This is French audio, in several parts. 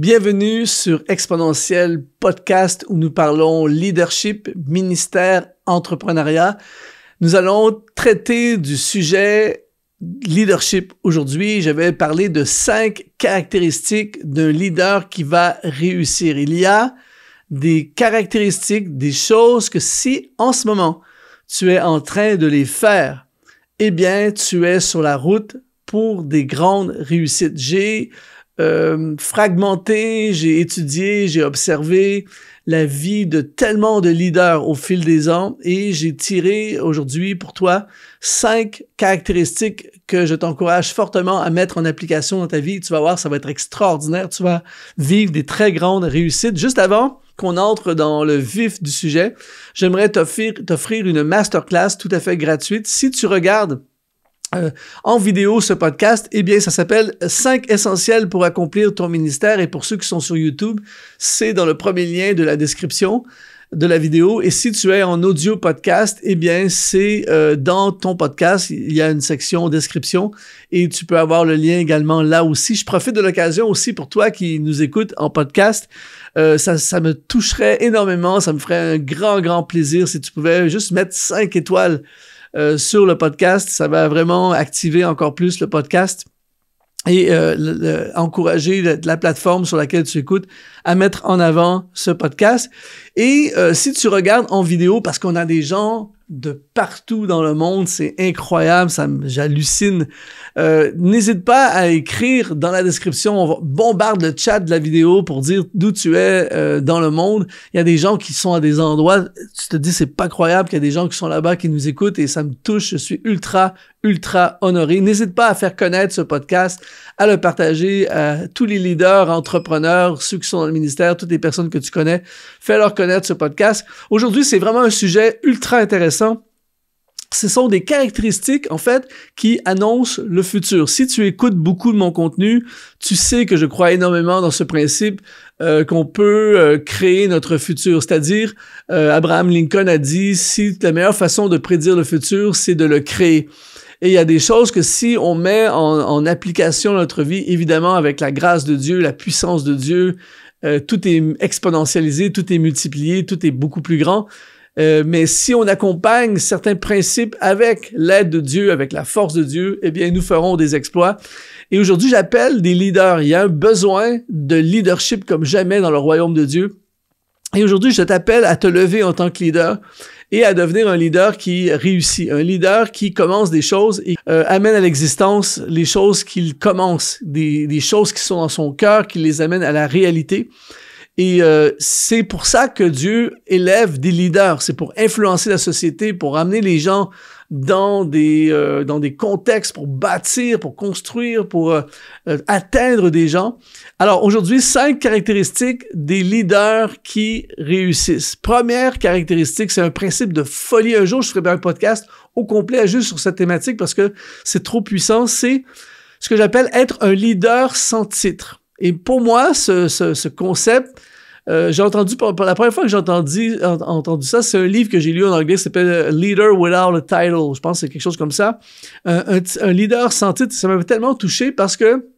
Bienvenue sur Exponentiel Podcast où nous parlons leadership, ministère, entrepreneuriat. Nous allons traiter du sujet leadership aujourd'hui. Je vais parler de 5 caractéristiques d'un leader qui va réussir. Il y a des caractéristiques, des choses que si en ce moment tu es en train de les faire, eh bien tu es sur la route pour des grandes réussites. J'ai fragmenté, j'ai étudié, j'ai observé la vie de tellement de leaders au fil des ans et j'ai tiré aujourd'hui pour toi 5 caractéristiques que je t'encourage fortement à mettre en application dans ta vie. Tu vas voir, ça va être extraordinaire. Tu vas vivre des très grandes réussites. Juste avant qu'on entre dans le vif du sujet, j'aimerais t'offrir une masterclass tout à fait gratuite. Si tu regardes en vidéo ce podcast, eh bien, ça s'appelle 5 essentiels pour accomplir ton ministère. Et pour ceux qui sont sur YouTube, c'est dans le premier lien de la description de la vidéo. Et si tu es en audio podcast, eh bien, c'est dans ton podcast, il y a une section description et tu peux avoir le lien également là aussi. Je profite de l'occasion aussi pour toi qui nous écoutes en podcast. Ça me toucherait énormément. Ça me ferait un grand plaisir si tu pouvais juste mettre 5 étoiles sur le podcast. Ça va vraiment activer encore plus le podcast et encourager la plateforme sur laquelle tu écoutes à mettre en avant ce podcast. Et si tu regardes en vidéo, parce qu'on a des gens de partout dans le monde, c'est incroyable, j'hallucine. N'hésite pas à écrire dans la description, on bombarde le chat de la vidéo pour dire d'où tu es dans le monde. Il y a des gens qui sont à des endroits, tu te dis c'est pas croyable qu'il y a des gens qui sont là-bas qui nous écoutent et ça me touche, je suis ultra honoré. N'hésite pas à faire connaître ce podcast, à le partager à tous les leaders, entrepreneurs, ceux qui sont dans le ministère, toutes les personnes que tu connais. Fais-leur connaître ce podcast. Aujourd'hui, c'est vraiment un sujet ultra intéressant. Ce sont des caractéristiques, en fait, qui annoncent le futur. Si tu écoutes beaucoup de mon contenu, tu sais que je crois énormément dans ce principe qu'on peut créer notre futur. C'est-à-dire, Abraham Lincoln a dit, si la meilleure façon de prédire le futur, c'est de le créer. Et il y a des choses que si on met en application dans notre vie, évidemment, avec la grâce de Dieu, la puissance de Dieu, tout est exponentialisé, tout est multiplié, tout est beaucoup plus grand. Mais si on accompagne certains principes avec l'aide de Dieu, avec la force de Dieu, eh bien, nous ferons des exploits. Et aujourd'hui, j'appelle des leaders. Il y a un besoin de leadership comme jamais dans le royaume de Dieu. Et aujourd'hui, je t'appelle à te lever en tant que leader et à devenir un leader qui réussit, un leader qui commence des choses et amène à l'existence les choses qu'il commence, des choses qui sont dans son cœur, qui les amène à la réalité. Et c'est pour ça que Dieu élève des leaders. C'est pour influencer la société, pour amener les gens dans des contextes, pour bâtir, pour construire, pour atteindre des gens. Alors aujourd'hui, 5 caractéristiques des leaders qui réussissent. Première caractéristique, c'est un principe de folie. Un jour, je ferai un podcast au complet juste sur cette thématique parce que c'est trop puissant. C'est ce que j'appelle être un leader sans titre. Et pour moi, ce concept, j'ai entendu, pour la première fois que j'ai entendu ça, c'est un livre que j'ai lu en anglais qui s'appelle Leader Without a Title. Je pense que c'est quelque chose comme ça. Un leader sans titre, ça m'avait tellement touché parce que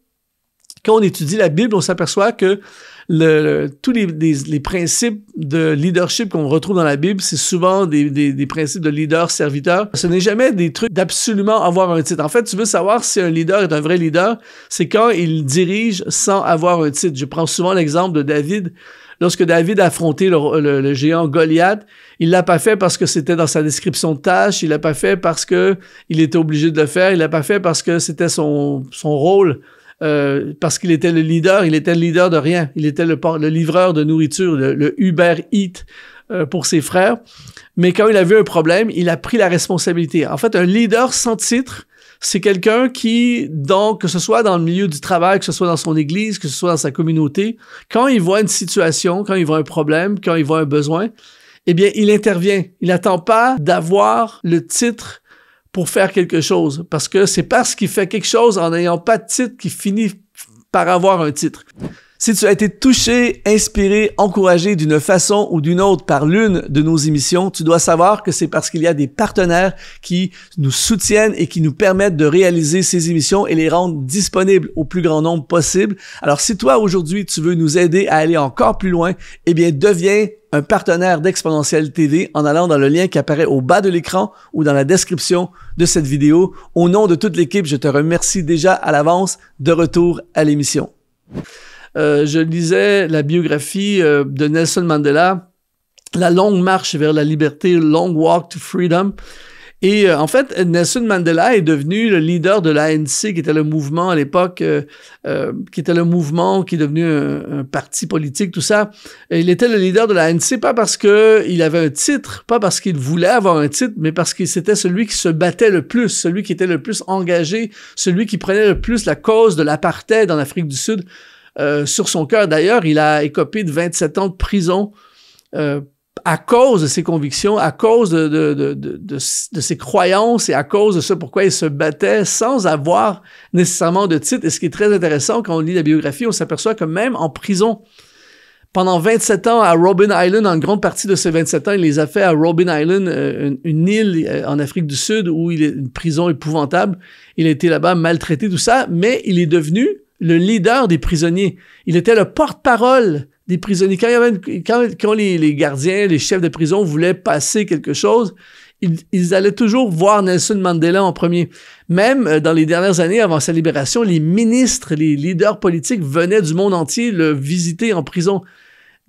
quand on étudie la Bible, on s'aperçoit que tous les principes de leadership qu'on retrouve dans la Bible, c'est souvent des principes de leader-serviteur. Ce n'est jamais des trucs d'absolument avoir un titre. En fait, tu veux savoir si un leader est un vrai leader, c'est quand il dirige sans avoir un titre. Je prends souvent l'exemple de David. Lorsque David a affronté le géant Goliath, il ne l'a pas fait parce que c'était dans sa description de tâche, il ne l'a pas fait parce qu'il était obligé de le faire, il ne l'a pas fait parce que c'était son rôle. Parce qu'il était le leader, il était le leader de rien. Il était le livreur de nourriture, le Uber Eats pour ses frères. Mais quand il a vu un problème, il a pris la responsabilité. En fait, un leader sans titre, c'est quelqu'un qui, que ce soit dans le milieu du travail, que ce soit dans son église, que ce soit dans sa communauté, quand il voit une situation, quand il voit un problème, quand il voit un besoin, eh bien, il intervient. Il n'attend pas d'avoir le titre pour faire quelque chose, parce que c'est parce qu'il fait quelque chose en n'ayant pas de titre qu'il finit par avoir un titre. Si tu as été touché, inspiré, encouragé d'une façon ou d'une autre par l'une de nos émissions, tu dois savoir que c'est parce qu'il y a des partenaires qui nous soutiennent et qui nous permettent de réaliser ces émissions et les rendre disponibles au plus grand nombre possible. Alors si toi aujourd'hui tu veux nous aider à aller encore plus loin, eh bien deviens un partenaire d'Exponentiel TV en allant dans le lien qui apparaît au bas de l'écran ou dans la description de cette vidéo. Au nom de toute l'équipe, je te remercie déjà à l'avance. De retour à l'émission. Je lisais la biographie de Nelson Mandela, La longue marche vers la liberté, Long Walk to Freedom. Et en fait, Nelson Mandela est devenu le leader de l'ANC, qui était le mouvement à l'époque, qui était le mouvement qui est devenu un parti politique, tout ça. Et il était le leader de l'ANC, pas parce qu'il avait un titre, pas parce qu'il voulait avoir un titre, mais parce que c'était celui qui se battait le plus, celui qui était le plus engagé, celui qui prenait le plus la cause de l'apartheid en Afrique du Sud sur son cœur. D'ailleurs, il a écopé de 27 ans de prison à cause de ses convictions, à cause de ses croyances et à cause de ce pourquoi il se battait sans avoir nécessairement de titre. Et ce qui est très intéressant, quand on lit la biographie, on s'aperçoit que même en prison, pendant 27 ans à Robben Island, en grande partie de ces 27 ans, il les a fait à Robben Island, une île en Afrique du Sud où il est une prison épouvantable. Il a été là-bas maltraité, tout ça, mais il est devenu le leader des prisonniers. Il était le porte-parole des prisonniers. Quand les gardiens, les chefs de prison voulaient passer quelque chose, ils allaient toujours voir Nelson Mandela en premier. Même dans les dernières années avant sa libération, les ministres, les leaders politiques venaient du monde entier le visiter en prison.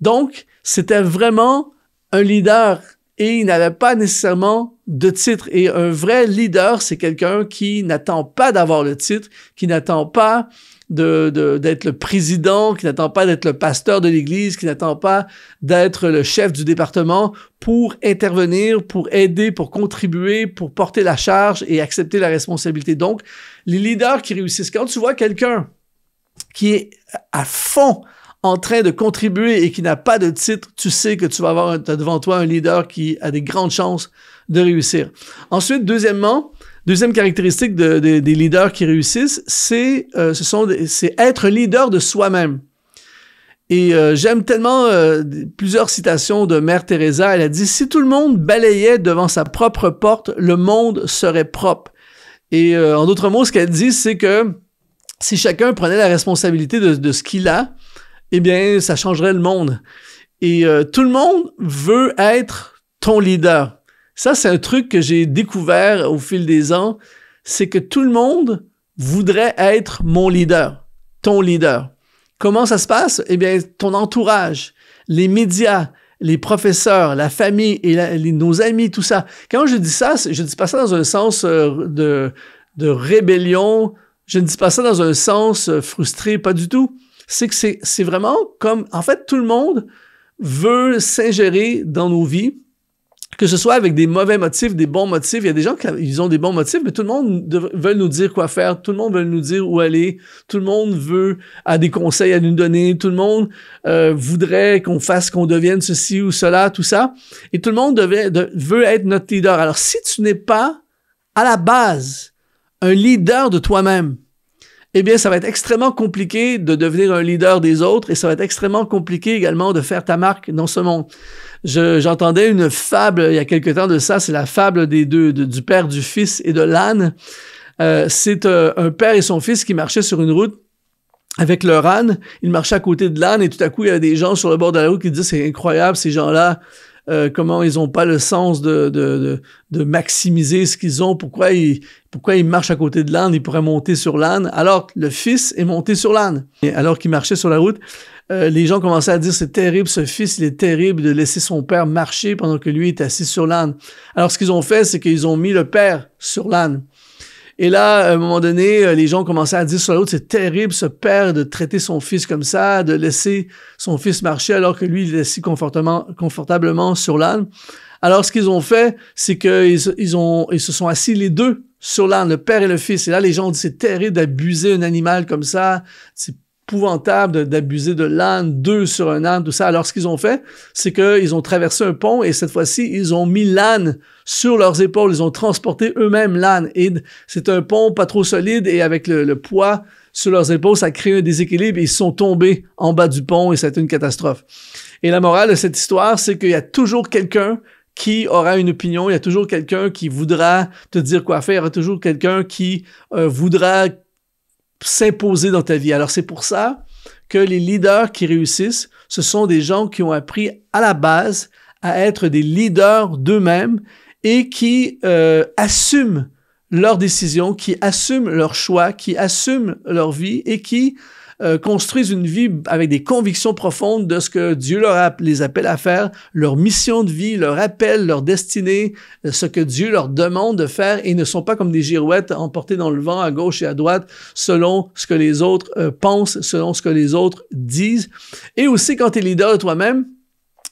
Donc, c'était vraiment un leader et il n'avait pas nécessairement de titre. Et un vrai leader, c'est quelqu'un qui n'attend pas d'avoir le titre, qui n'attend pas d'être le président, qui n'attend pas d'être le pasteur de l'église, qui n'attend pas d'être le chef du département pour intervenir, pour aider, pour contribuer, pour porter la charge et accepter la responsabilité. Donc, les leaders qui réussissent, quand tu vois quelqu'un qui est à fond en train de contribuer et qui n'a pas de titre, tu sais que tu vas avoir devant toi un leader qui a des grandes chances de réussir. Ensuite, deuxième caractéristique des leaders qui réussissent, c'est être leader de soi-même. Et j'aime tellement plusieurs citations de Mère Teresa. Elle a dit « Si tout le monde balayait devant sa propre porte, le monde serait propre. » Et en d'autres mots, ce qu'elle dit, c'est que si chacun prenait la responsabilité de ce qu'il a, eh bien, ça changerait le monde. Et tout le monde veut être ton leader. Ça, c'est un truc que j'ai découvert au fil des ans, c'est que tout le monde voudrait être mon leader, ton leader. Comment ça se passe? Eh bien, ton entourage, les médias, les professeurs, la famille et nos amis, tout ça. Quand je dis ça, je dis pas ça dans un sens de rébellion, je ne dis pas ça dans un sens frustré, pas du tout. C'est que c'est vraiment comme, en fait, tout le monde veut s'ingérer dans nos vies, que ce soit avec des mauvais motifs, des bons motifs. Il y a des gens qui ont des bons motifs, mais tout le monde veut nous dire quoi faire, tout le monde veut nous dire où aller, tout le monde a des conseils à nous donner, tout le monde voudrait qu'on devienne ceci ou cela, tout ça. Et tout le monde veut être notre leader. Alors, si tu n'es pas, à la base, un leader de toi-même, eh bien, ça va être extrêmement compliqué de devenir un leader des autres et ça va être extrêmement compliqué également de faire ta marque dans ce monde. J'entendais une fable il y a quelque temps de ça, c'est la fable du père, du fils et de l'âne. C'est un père et son fils qui marchaient sur une route avec leur âne. Ils marchaient à côté de l'âne et tout à coup, il y a des gens sur le bord de la route qui disent « C'est incroyable, ces gens-là. Comment ils n'ont pas le sens de maximiser ce qu'ils ont, pourquoi ils marchent à côté de l'âne, ils pourraient monter sur l'âne, alors que le fils est monté sur l'âne. Alors qu'il marchait sur la route, les gens commençaient à dire « C'est terrible, ce fils, il est terrible de laisser son père marcher pendant que lui est assis sur l'âne. » Alors ce qu'ils ont fait, c'est qu'ils ont mis le père sur l'âne. Et là, à un moment donné, les gens commençaient à dire sur la route, c'est terrible ce père de traiter son fils comme ça, de laisser son fils marcher alors que lui, il est assis confortablement sur l'âne. Alors, ce qu'ils ont fait, c'est qu'ils se sont assis les deux sur l'âne, le père et le fils. Et là, les gens ont dit, c'est terrible d'abuser un animal comme ça, c'est épouvantable d'abuser de l'âne, deux sur un âne, tout ça. Alors, ce qu'ils ont fait, c'est qu'ils ont traversé un pont et cette fois-ci, ils ont mis l'âne sur leurs épaules. Ils ont transporté eux-mêmes l'âne. Et c'est un pont pas trop solide et avec le poids sur leurs épaules, ça crée un déséquilibre et ils sont tombés en bas du pont et ça a été une catastrophe. Et la morale de cette histoire, c'est qu'il y a toujours quelqu'un qui aura une opinion, il y a toujours quelqu'un qui voudra te dire quoi faire, il y aura toujours quelqu'un qui voudra s'imposer dans ta vie. Alors c'est pour ça que les leaders qui réussissent, ce sont des gens qui ont appris à la base à être des leaders d'eux-mêmes et qui assument leurs décisions, qui assument leurs choix, qui assument leur vie et qui construisent une vie avec des convictions profondes de ce que Dieu les appelle à faire, leur mission de vie, leur appel, leur destinée, ce que Dieu leur demande de faire et ne sont pas comme des girouettes emportées dans le vent à gauche et à droite selon ce que les autres pensent, selon ce que les autres disent. Et aussi quand tu es leader de toi-même,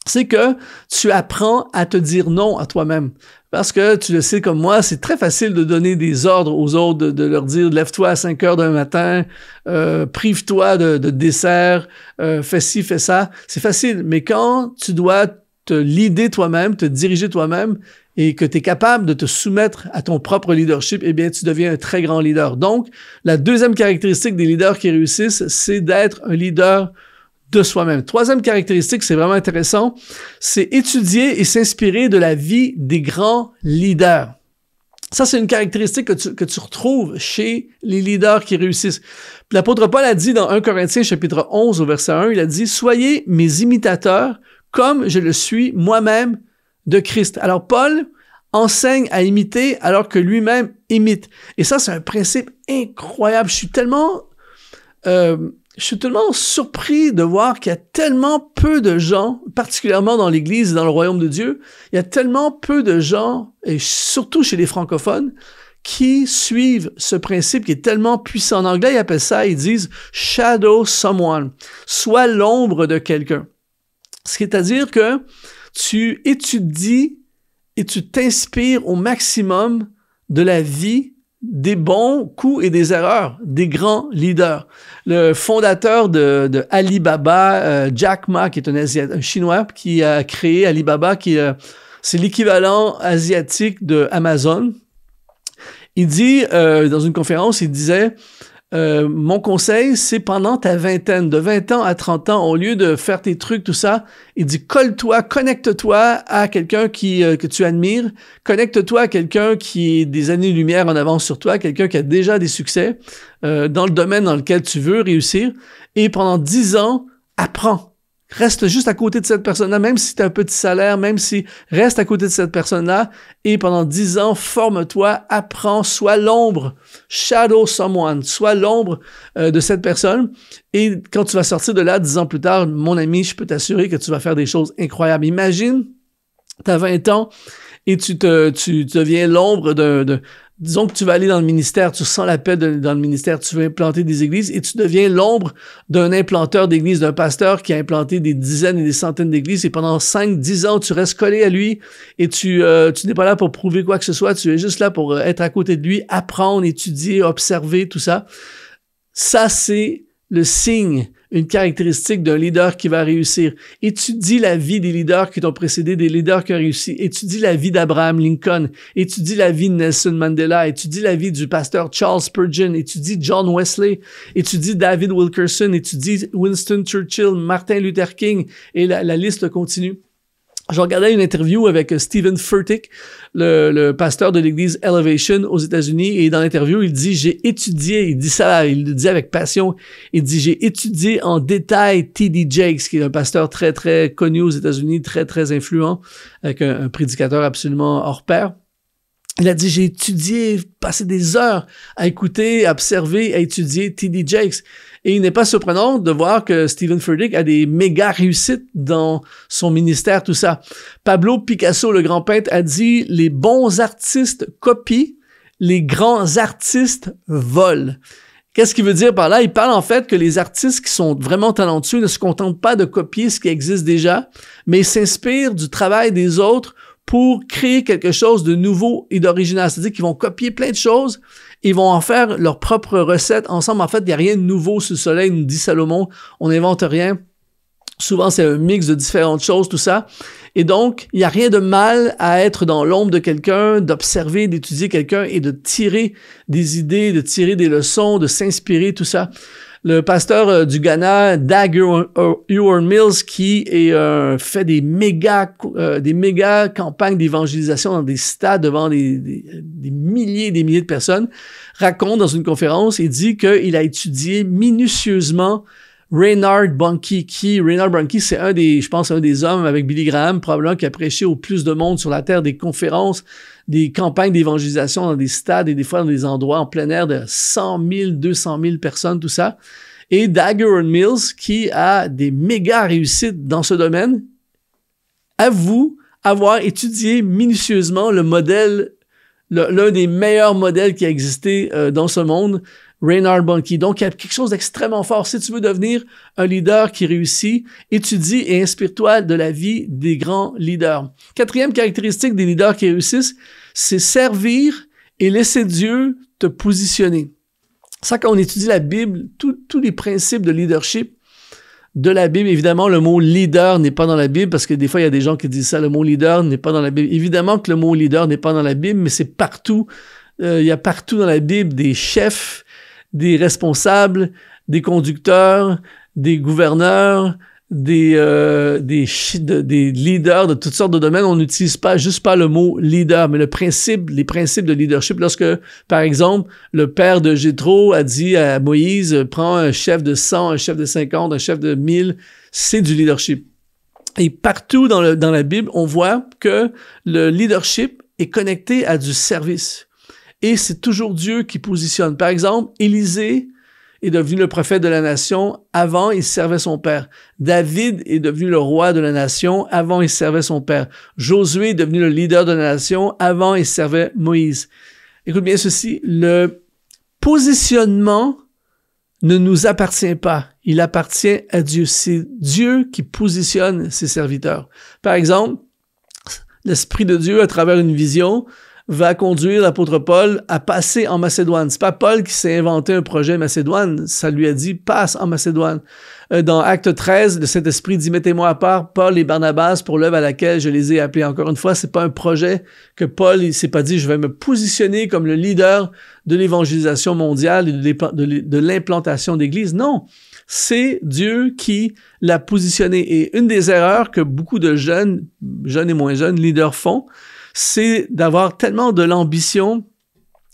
c'est que tu apprends à te dire non à toi-même. Parce que tu le sais comme moi, c'est très facile de donner des ordres aux autres, de leur dire « lève-toi à 5 heures d'un matin, prive-toi de dessert, fais ci, fais ça ». C'est facile, mais quand tu dois te leader toi-même, te diriger toi-même et que tu es capable de te soumettre à ton propre leadership, eh bien, tu deviens un très grand leader. Donc, la deuxième caractéristique des leaders qui réussissent, c'est d'être un leader de soi-même. Troisième caractéristique, c'est vraiment intéressant, c'est étudier et s'inspirer de la vie des grands leaders. Ça, c'est une caractéristique que tu retrouves chez les leaders qui réussissent. Puis l'apôtre Paul a dit dans 1 Corinthiens chapitre 11 au verset 1, il a dit « Soyez mes imitateurs comme je le suis moi-même de Christ ». Alors Paul enseigne à imiter alors que lui-même imite. Et ça, c'est un principe incroyable. Je suis tellement surpris de voir qu'il y a tellement peu de gens, particulièrement dans l'Église et dans le royaume de Dieu, il y a tellement peu de gens, et surtout chez les francophones, qui suivent ce principe qui est tellement puissant. En anglais, ils appellent ça, ils disent « shadow someone », soit l'ombre de quelqu'un. C'est-à-dire que tu étudies et tu t'inspires au maximum de la vie des bons coups et des erreurs des grands leaders. Le fondateur de Alibaba, Jack Ma, qui est un Chinois qui a créé Alibaba, c'est l'équivalent asiatique de Amazon. Il dit, dans une conférence, il disait mon conseil, c'est pendant ta vingtaine, de 20 ans à 30 ans, au lieu de faire tes trucs, tout ça, il dit colle-toi, connecte-toi à quelqu'un que tu admires, connecte-toi à quelqu'un qui est des années-lumière en avance sur toi, quelqu'un qui a déjà des succès dans le domaine dans lequel tu veux réussir, et pendant 10 ans, apprends. Reste juste à côté de cette personne-là, même si tu as un petit salaire, même si reste à côté de cette personne-là et pendant 10 ans, forme-toi, apprends, sois l'ombre, shadow someone, sois l'ombre de cette personne et quand tu vas sortir de là 10 ans plus tard, mon ami, je peux t'assurer que tu vas faire des choses incroyables. Imagine, tu as 20 ans et tu deviens l'ombre disons que tu vas aller dans le ministère, tu sens l'appel dans le ministère, tu veux implanter des églises et tu deviens l'ombre d'un implanteur d'églises, d'un pasteur qui a implanté des dizaines et des centaines d'églises et pendant 5-10 ans, tu restes collé à lui et tu n'es pas là pour prouver quoi que ce soit, tu es juste là pour être à côté de lui, apprendre, étudier, observer, tout ça. Ça, c'est le signe, une caractéristique d'un leader qui va réussir. Étudie la vie des leaders qui t'ont précédé, des leaders qui ont réussi. Étudie la vie d'Abraham Lincoln. Étudie la vie de Nelson Mandela. Étudie la vie du pasteur Charles Spurgeon. Étudie John Wesley. Étudie David Wilkerson. Étudie Winston Churchill, Martin Luther King. Et la liste continue. Je regardais une interview avec Stephen Furtick, le pasteur de l'église Elevation aux États-Unis, et dans l'interview, il dit « J'ai étudié », il dit ça, il le dit avec passion, il dit « J'ai étudié en détail T.D. Jakes, qui est un pasteur très, très connu aux États-Unis, très, très influent, avec un prédicateur absolument hors pair. » Il a dit, j'ai étudié, passé des heures à écouter, à observer, à étudier T.D. Jakes. Et il n'est pas surprenant de voir que Stephen Furtick a des méga réussites dans son ministère, tout ça. Pablo Picasso, le grand peintre, a dit, les bons artistes copient, les grands artistes volent. Qu'est-ce qu'il veut dire par là? Il parle en fait que les artistes qui sont vraiment talentueux ne se contentent pas de copier ce qui existe déjà, mais s'inspirent du travail des autres pour créer quelque chose de nouveau et d'original. C'est-à-dire qu'ils vont copier plein de choses, ils vont en faire leur propre recette ensemble. En fait, il n'y a rien de nouveau sous le soleil, nous dit Salomon, on n'invente rien. Souvent, c'est un mix de différentes choses, tout ça. Et donc, il n'y a rien de mal à être dans l'ombre de quelqu'un, d'observer, d'étudier quelqu'un et de tirer des idées, de tirer des leçons, de s'inspirer, tout ça. Le pasteur du Ghana, Dag Heward-Mills, qui fait des méga campagnes d'évangélisation dans des stades devant des milliers et des milliers de personnes, raconte dans une conférence et dit qu'il a étudié minutieusement Reinhard Bonnke, c'est un des hommes avec Billy Graham, probablement qui a prêché au plus de monde sur la terre, des conférences, des campagnes d'évangélisation dans des stades et des fois dans des endroits en plein air de 100 000, 200 000 personnes, tout ça. Et Dag Heward-Mills, qui a des méga réussites dans ce domaine, avoue avoir étudié minutieusement le modèle, l'un des meilleurs modèles qui a existé dans ce monde, Reinhard Bonnke. Donc, il y a quelque chose d'extrêmement fort. Si tu veux devenir un leader qui réussit, étudie et inspire-toi de la vie des grands leaders. Quatrième caractéristique des leaders qui réussissent, c'est servir et laisser Dieu te positionner. Ça, quand on étudie la Bible, tous les principes de leadership de la Bible, évidemment, le mot leader n'est pas dans la Bible, parce que des fois, il y a des gens qui disent ça, le mot leader n'est pas dans la Bible. Évidemment que le mot leader n'est pas dans la Bible, mais c'est partout. Il y a partout dans la Bible des chefs, des responsables, des conducteurs, des gouverneurs, des leaders de toutes sortes de domaines. On n'utilise pas juste pas le mot leader, mais les principes de leadership. Lorsque, par exemple, le père de Jéthro a dit à Moïse, prends un chef de 100, un chef de 50, un chef de 1000, c'est du leadership. Et partout dans la Bible, on voit que le leadership est connecté à du service. Et c'est toujours Dieu qui positionne. Par exemple, Élisée est devenu le prophète de la nation. Avant, il servait son père. David est devenu le roi de la nation. Avant, il servait son père. Josué est devenu le leader de la nation. Avant, il servait Moïse. Écoute bien ceci. Le positionnement ne nous appartient pas. Il appartient à Dieu. C'est Dieu qui positionne ses serviteurs. Par exemple, l'Esprit de Dieu, à travers une vision, va conduire l'apôtre Paul à passer en Macédoine. C'est pas Paul qui s'est inventé un projet Macédoine, ça lui a dit « passe en Macédoine ». Dans Acte 13, le Saint-Esprit dit « mettez-moi à part Paul et Barnabas pour l'œuvre à laquelle je les ai appelés ». Encore une fois, c'est pas un projet que Paul, il s'est pas dit « je vais me positionner comme le leader de l'évangélisation mondiale et de l'implantation d'église ». Non, c'est Dieu qui l'a positionné. Et une des erreurs que beaucoup de jeunes et moins jeunes leaders font, c'est d'avoir tellement de l'ambition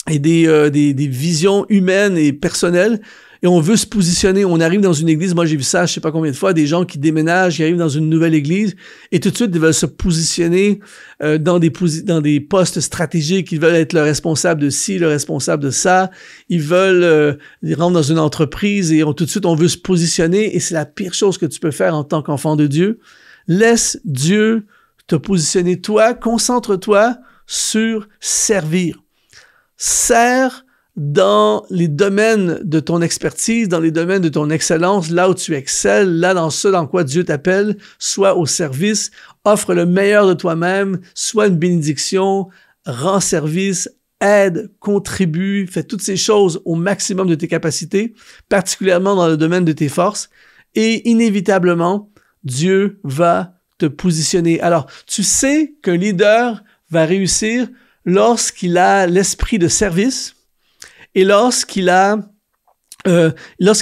et des visions humaines et personnelles, et on veut se positionner. On arrive dans une église, moi j'ai vu ça je sais pas combien de fois, des gens qui déménagent, qui arrivent dans une nouvelle église, et tout de suite ils veulent se positionner dans des postes stratégiques, ils veulent être le responsable de ci, le responsable de ça, ils veulent ils rentrent dans une entreprise, et tout de suite on veut se positionner, et c'est la pire chose que tu peux faire en tant qu'enfant de Dieu. Laisse Dieu te positionner. Toi, concentre-toi sur servir. Sers dans les domaines de ton expertise, dans les domaines de ton excellence, là où tu excelles, là dans ce dans quoi Dieu t'appelle, sois au service, offre le meilleur de toi-même, sois une bénédiction, rends service, aide, contribue, fais toutes ces choses au maximum de tes capacités, particulièrement dans le domaine de tes forces, et inévitablement, Dieu va te positionner. Alors, tu sais qu'un leader va réussir lorsqu'il a l'esprit de service et lorsqu'il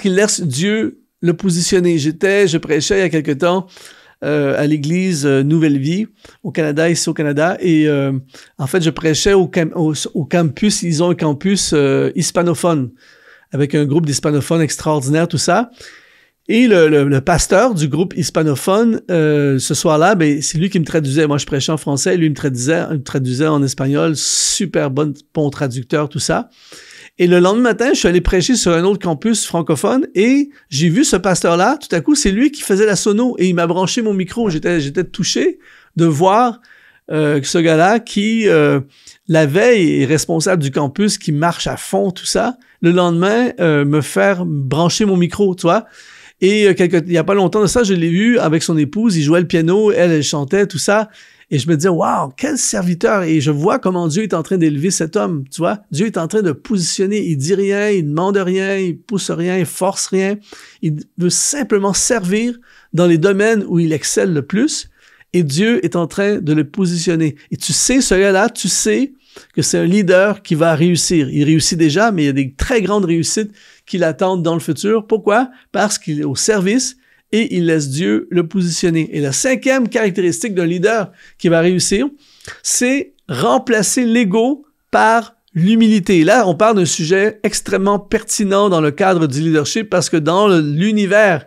laisse Dieu le positionner. Je prêchais il y a quelque temps à l'église Nouvelle Vie au Canada, ici au Canada, et en fait, je prêchais au campus. Ils ont un campus hispanophone avec un groupe d'hispanophones extraordinaire, tout ça. Et le pasteur du groupe hispanophone, ce soir-là, ben, c'est lui qui me traduisait. Moi, je prêchais en français, lui me traduisait en espagnol. Super bon traducteur, tout ça. Et le lendemain matin, je suis allé prêcher sur un autre campus francophone et j'ai vu ce pasteur-là. Tout à coup, c'est lui qui faisait la sono et il m'a branché mon micro. J'étais touché de voir ce gars-là qui, la veille, est responsable du campus, qui marche à fond, tout ça. Le lendemain, me faire brancher mon micro, tu vois. Et il y a pas longtemps de ça, je l'ai vu avec son épouse, il jouait le piano, elle chantait, tout ça. Et je me disais, waouh, quel serviteur! Et je vois comment Dieu est en train d'élever cet homme, tu vois. Dieu est en train de positionner, il dit rien, il demande rien, il pousse rien, il force rien. Il veut simplement servir dans les domaines où il excelle le plus. Et Dieu est en train de le positionner. Et tu sais, ce gars-là, tu sais que c'est un leader qui va réussir. Il réussit déjà, mais il y a des très grandes réussites qui l'attendent dans le futur. Pourquoi? Parce qu'il est au service et il laisse Dieu le positionner. Et la 5e caractéristique d'un leader qui va réussir, c'est remplacer l'ego par l'humilité. Là, on parle d'un sujet extrêmement pertinent dans le cadre du leadership parce que dans l'univers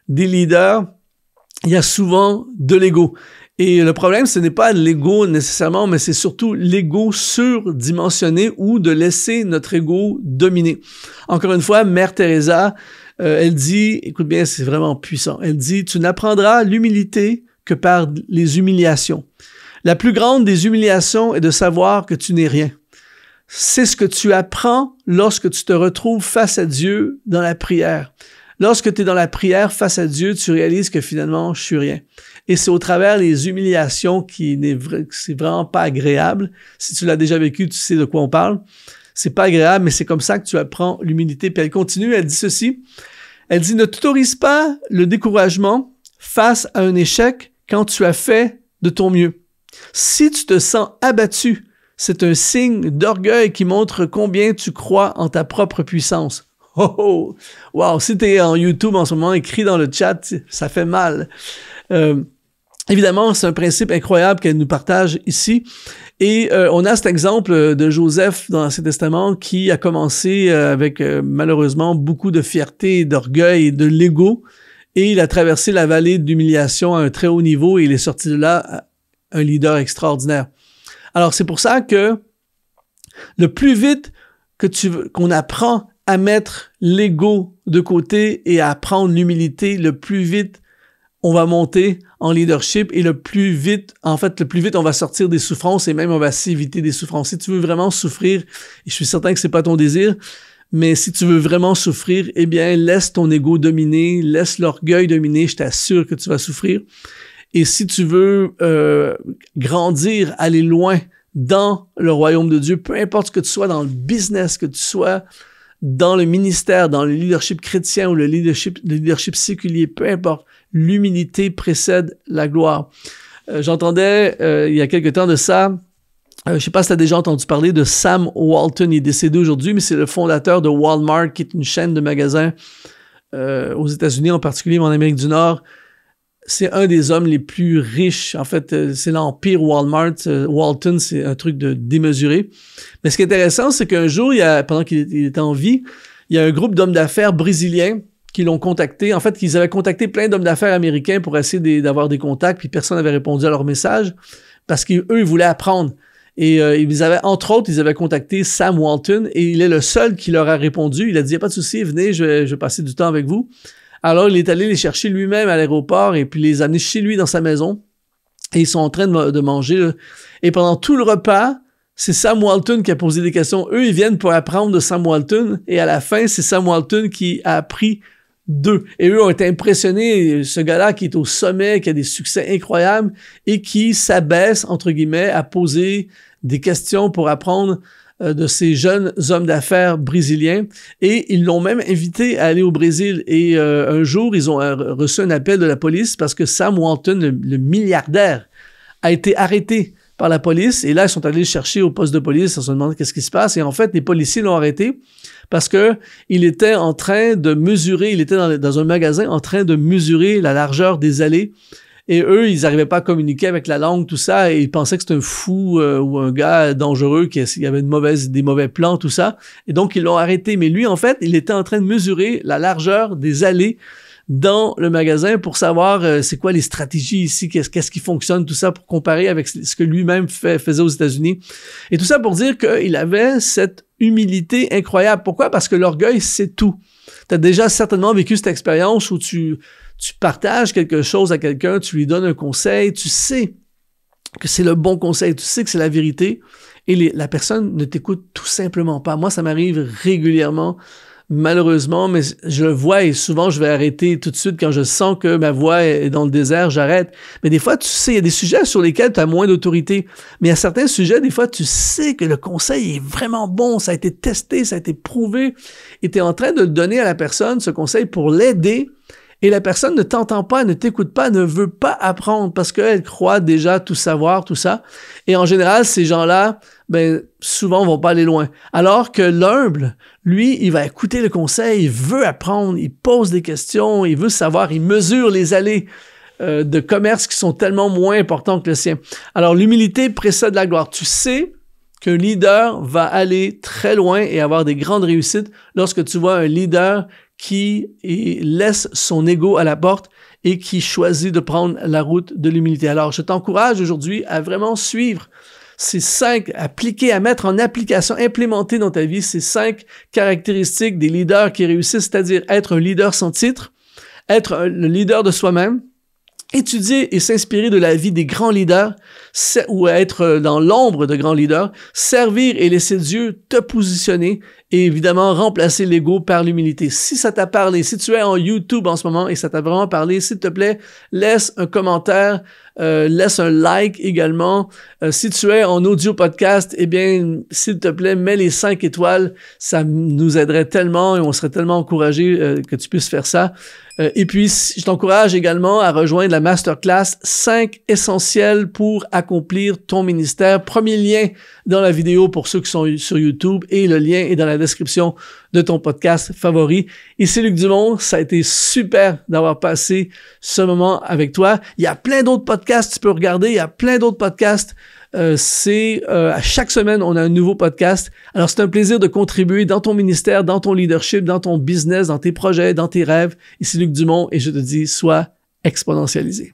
des leaders, il y a souvent de l'ego. Et le problème, ce n'est pas l'ego nécessairement, mais c'est surtout l'ego surdimensionné ou de laisser notre ego dominer. Encore une fois, Mère Teresa, elle dit, écoute bien, c'est vraiment puissant, elle dit, tu n'apprendras l'humilité que par les humiliations. La plus grande des humiliations est de savoir que tu n'es rien. C'est ce que tu apprends lorsque tu te retrouves face à Dieu dans la prière. Lorsque tu es dans la prière face à Dieu, tu réalises que finalement, je suis rien. Et c'est au travers des humiliations c'est vraiment pas agréable. Si tu l'as déjà vécu, tu sais de quoi on parle. C'est pas agréable, mais c'est comme ça que tu apprends l'humilité. Puis elle continue, elle dit ceci. Elle dit, ne t'autorise pas le découragement face à un échec quand tu as fait de ton mieux. Si tu te sens abattu, c'est un signe d'orgueil qui montre combien tu crois en ta propre puissance. Oh, oh! Wow! Si t'es en YouTube en ce moment, écris dans le chat, ça fait mal. Évidemment, c'est un principe incroyable qu'elle nous partage ici. Et on a cet exemple de Joseph dans l'Ancien Testament qui a commencé avec malheureusement beaucoup de fierté, d'orgueil et de l'ego. Et il a traversé la vallée d'humiliation à un très haut niveau et il est sorti de là un leader extraordinaire. Alors, c'est pour ça que le plus vite qu'on apprend à mettre l'ego de côté et à prendre l'humilité, le plus vite on va monter en leadership et le plus vite on va sortir des souffrances et même on va s'éviter des souffrances. Si tu veux vraiment souffrir, et je suis certain que c'est pas ton désir, mais si tu veux vraiment souffrir, eh bien, laisse ton ego dominer, laisse l'orgueil dominer, je t'assure que tu vas souffrir. Et si tu veux grandir, aller loin dans le royaume de Dieu, peu importe ce que tu sois dans le business, que tu sois dans le ministère, dans le leadership chrétien ou le leadership séculier, peu importe, l'humilité précède la gloire. J'entendais il y a quelque temps de ça, je ne sais pas si tu as déjà entendu parler de Sam Walton, il est décédé aujourd'hui, mais c'est le fondateur de Walmart, qui est une chaîne de magasins aux États-Unis, en particulier en Amérique du Nord. C'est un des hommes les plus riches. En fait, c'est l'empire Walmart. Walton, c'est un truc de démesuré. Mais ce qui est intéressant, c'est qu'un jour, pendant qu'il était en vie, il y a un groupe d'hommes d'affaires brésiliens qui l'ont contacté. En fait, ils avaient contacté plein d'hommes d'affaires américains pour essayer d'avoir des contacts, puis personne n'avait répondu à leur message parce qu'eux, ils voulaient apprendre. Et entre autres, ils avaient contacté Sam Walton et il est le seul qui leur a répondu. Il a dit, il n'y a pas de souci, venez, je vais passer du temps avec vous. Alors, il est allé les chercher lui-même à l'aéroport et puis les amener chez lui dans sa maison. Et ils sont en train de manger. Là. Et pendant tout le repas, c'est Sam Walton qui a posé des questions. Eux, ils viennent pour apprendre de Sam Walton. Et à la fin, c'est Sam Walton qui a appris d'eux. Et eux ont été impressionnés. Ce gars-là qui est au sommet, qui a des succès incroyables et qui s'abaisse, entre guillemets, à poser des questions pour apprendre de ces jeunes hommes d'affaires brésiliens et ils l'ont même invité à aller au Brésil et un jour, ils ont reçu un appel de la police parce que Sam Walton, le milliardaire, a été arrêté par la police et là, ils sont allés le chercher au poste de police, on se demande qu'est-ce qui se passe et en fait, les policiers l'ont arrêté parce que il était en train de mesurer, il était dans un magasin en train de mesurer la largeur des allées. Et eux, ils n'arrivaient pas à communiquer avec la langue, tout ça, et ils pensaient que c'était un fou ou un gars dangereux, qui avait des mauvais plans, tout ça. Et donc, ils l'ont arrêté. Mais lui, en fait, il était en train de mesurer la largeur des allées dans le magasin pour savoir c'est quoi les stratégies ici, qu'est-ce qui fonctionne, tout ça, pour comparer avec ce que lui-même faisait aux États-Unis. Et tout ça pour dire qu'il avait cette humilité incroyable. Pourquoi? Parce que l'orgueil, c'est tout. Tu as déjà certainement vécu cette expérience où tu partages quelque chose à quelqu'un, tu lui donnes un conseil, tu sais que c'est le bon conseil, tu sais que c'est la vérité, et la personne ne t'écoute tout simplement pas. Moi, ça m'arrive régulièrement malheureusement, mais je le vois et souvent je vais arrêter tout de suite quand je sens que ma voix est dans le désert, j'arrête. Mais des fois, tu sais, il y a des sujets sur lesquels tu as moins d'autorité, mais il y a certains sujets, des fois, tu sais que le conseil est vraiment bon, ça a été testé, ça a été prouvé, et tu es en train de donner à la personne ce conseil pour l'aider. Et la personne ne t'entend pas, ne t'écoute pas, ne veut pas apprendre parce qu'elle croit déjà tout savoir, tout ça. Et en général, ces gens-là, ben, souvent vont pas aller loin. Alors que l'humble, lui, il va écouter le conseil, il veut apprendre, il pose des questions, il veut savoir, il mesure les allées de commerce qui sont tellement moins importants que le sien. Alors, l'humilité précède la gloire. Tu sais qu'un leader va aller très loin et avoir des grandes réussites lorsque tu vois un leader qui laisse son ego à la porte et qui choisit de prendre la route de l'humilité. Alors, je t'encourage aujourd'hui à vraiment suivre ces 5, appliquer, à mettre en application, implémenter dans ta vie ces 5 caractéristiques des leaders qui réussissent, c'est-à-dire être un leader sans titre, être le leader de soi-même, étudier et s'inspirer de la vie des grands leaders ou être dans l'ombre de grands leaders, servir et laisser Dieu te positionner et évidemment remplacer l'ego par l'humilité. Si ça t'a parlé, si tu es en YouTube en ce moment et ça t'a vraiment parlé, s'il te plaît, laisse un commentaire, laisse un like également. Si tu es en audio podcast, eh bien, s'il te plaît, mets les 5 étoiles. Ça nous aiderait tellement et on serait tellement encouragés que tu puisses faire ça. Et puis, je t'encourage également à rejoindre la masterclass 5 essentiels pour accomplir ton ministère. Premier lien dans la vidéo pour ceux qui sont sur YouTube et le lien est dans la description de ton podcast favori. Ici Luc Dumont, ça a été super d'avoir passé ce moment avec toi. Il y a plein d'autres podcasts, tu peux regarder, il y a plein d'autres podcasts. À chaque semaine, on a un nouveau podcast. Alors, c'est un plaisir de contribuer dans ton ministère, dans ton leadership, dans ton business, dans tes projets, dans tes rêves. Ici Luc Dumont et je te dis, sois exponentialisé.